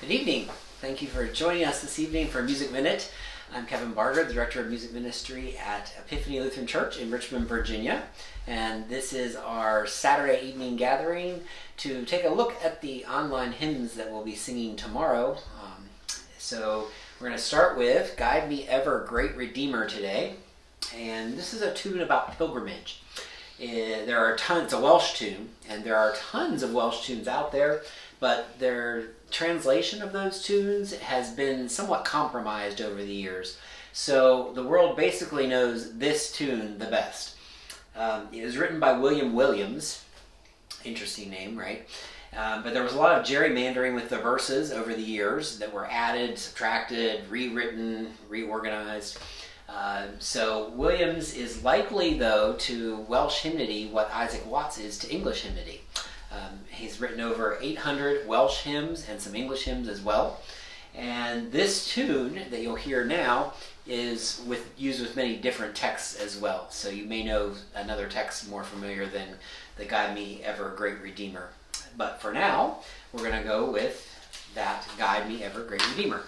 Good evening. Thank you for joining us this evening for Music Minute. I'm Kevin Barger, the Director of Music Ministry at Epiphany Lutheran Church in Richmond, Virginia. And this is our Saturday evening gathering to take a look at the online hymns that we'll be singing tomorrow. So we're going to start with Guide Me Ever, Great Redeemer today. And this is a tune about pilgrimage. There are tons, it's a Welsh tune, and there are tons of Welsh tunes out there, but their translation of those tunes has been somewhat compromised over the years. So the world basically knows this tune the best. It was written by William Williams. Interesting name, right? But there was a lot of gerrymandering with the verses over the years that were added, subtracted, rewritten, reorganized. So Williams is likely, though, to Welsh hymnody what Isaac Watts is to English hymnody. He's written over 800 Welsh hymns and some English hymns as well. And this tune that you'll hear now is used with many different texts as well. So you may know another text more familiar than the Guide Me Ever, Great Redeemer. But for now, we're going to go with that Guide Me Ever, Great Redeemer.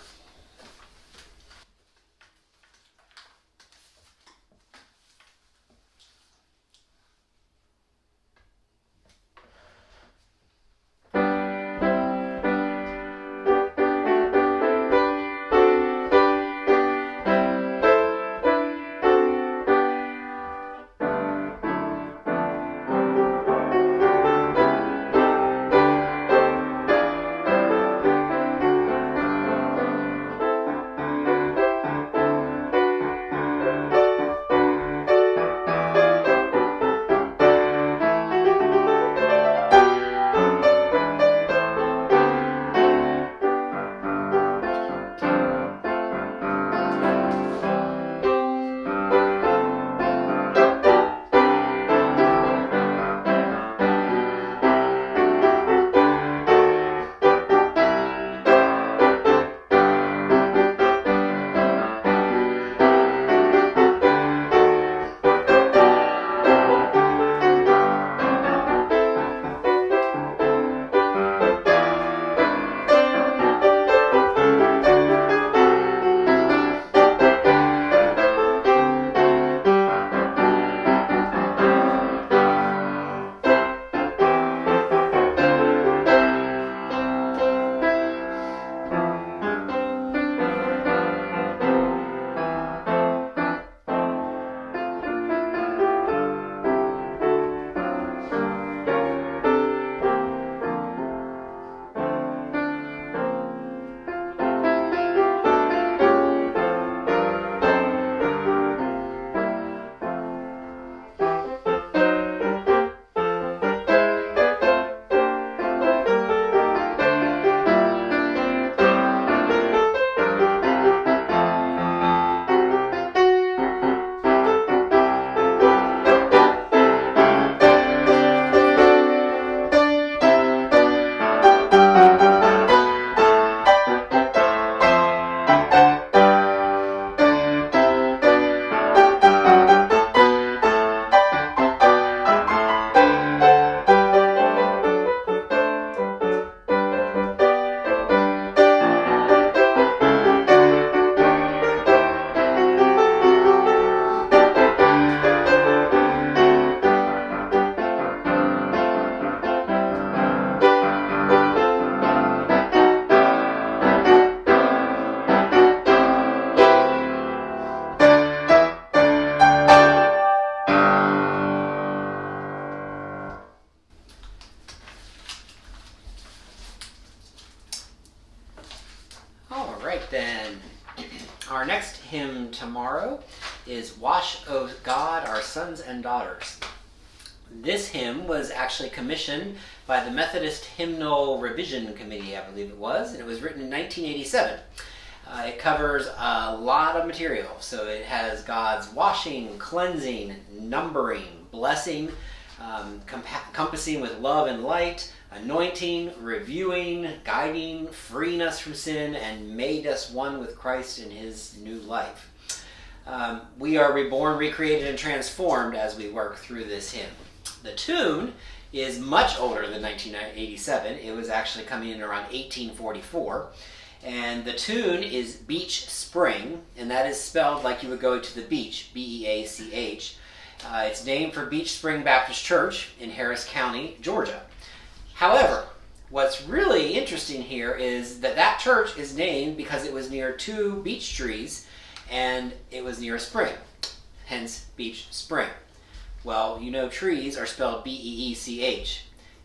Our next hymn tomorrow is Wash, O God, Our Sons and Daughters. This hymn was actually commissioned by the Methodist Hymnal Revision Committee, I believe it was, and it was written in 1987. It covers a lot of material, so it has God's washing, cleansing, numbering, blessing, compassing with love and light, anointing, reviewing, guiding, freeing us from sin, and made us one with Christ in his new life. We are reborn, recreated, and transformed as we work through this hymn. The tune is much older than 1987. It was actually coming in around 1844. And the tune is Beach Spring, and that is spelled like you would go to the beach, B-E-A-C-H. It's named for Beach Spring Baptist Church in Harris County, Georgia. However, what's really interesting here is that that church is named because it was near two beech trees and it was near a spring, hence Beach Spring. Well, you know trees are spelled B-E-E-C-H.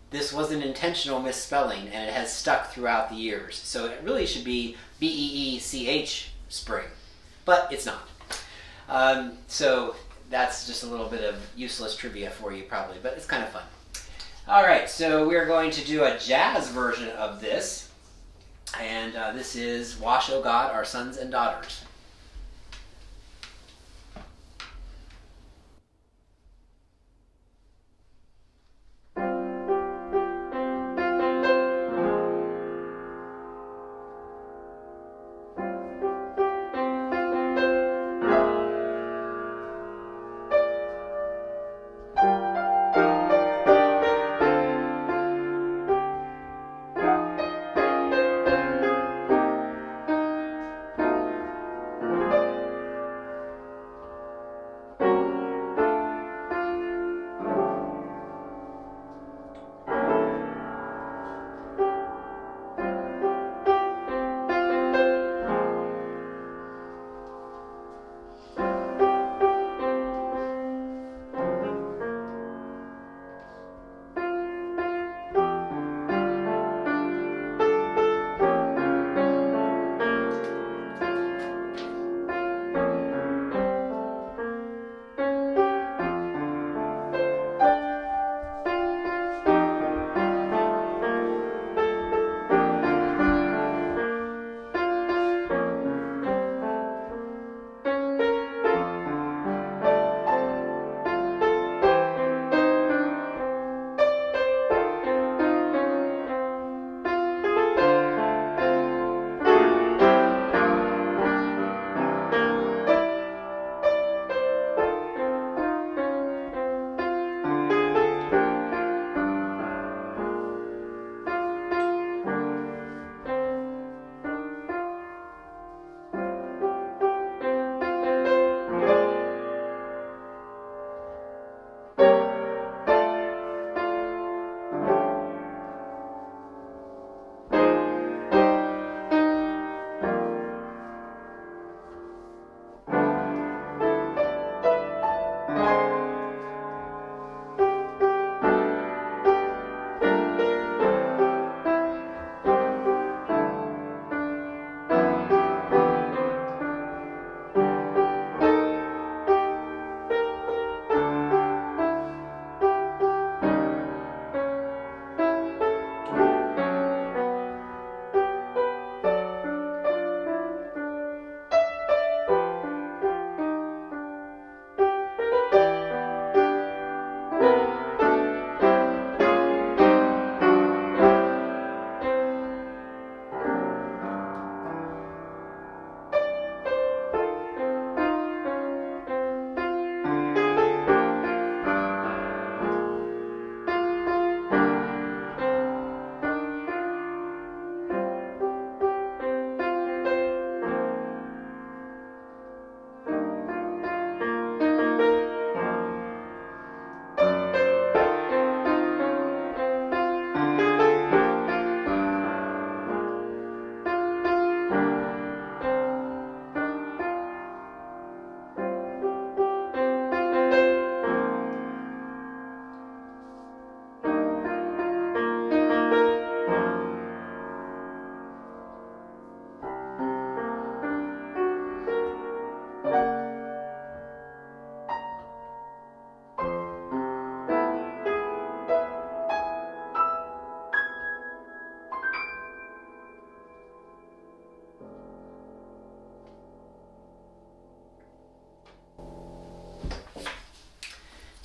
This was an intentional misspelling and it has stuck throughout the years. So it really should be B-E-E-C-H spring, but it's not. So that's just a little bit of useless trivia for you probably, but it's kind of fun. All right, so we're going to do a jazz version of this, and this is Wash, O God, Our Sons and Daughters.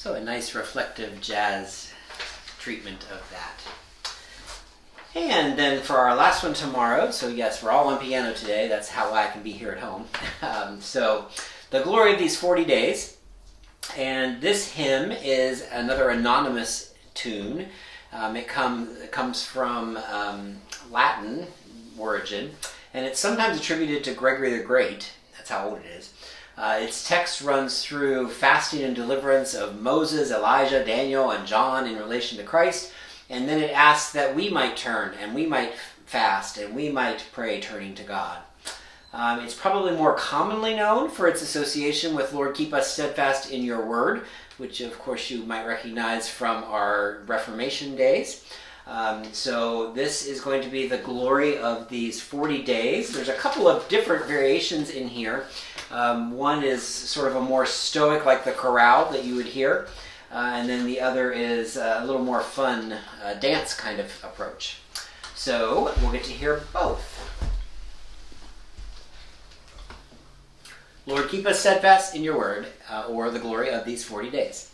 So a nice reflective jazz treatment of that. And then for our last one tomorrow, so yes, we're all on piano today. That's how I can be here at home. So The Glory of These 40 Days. And this hymn is another anonymous tune. It comes from Latin origin, and it's sometimes attributed to Gregory the Great. That's how old it is. Its text runs through fasting and deliverance of Moses, Elijah, Daniel, and John in relation to Christ, and then it asks that we might turn and we might fast and we might pray turning to God. It's probably more commonly known for its association with Lord, keep us steadfast in your word, which of course you might recognize from our Reformation days. So this is going to be the glory of these 40 days. There's a couple of different variations in here. One is sort of a more stoic, like the chorale that you would hear, and then the other is a little more fun dance kind of approach. So we'll get to hear both. Lord, keep us steadfast in your word, or the glory of these 40 days.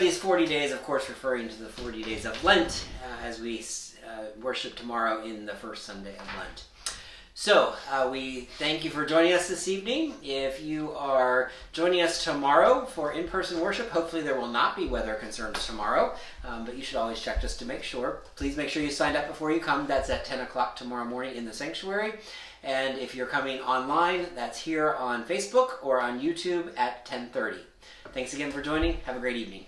these 40 days, of course, referring to the 40 days of Lent as we worship tomorrow in the first Sunday of Lent. So, we thank you for joining us this evening. If you are joining us tomorrow for in-person worship, hopefully there will not be weather concerns tomorrow, but you should always check just to make sure. Please make sure you signed up before you come. That's at 10 o'clock tomorrow morning in the sanctuary. And if you're coming online, that's here on Facebook or on YouTube at 10:30. Thanks again for joining. Have a great evening.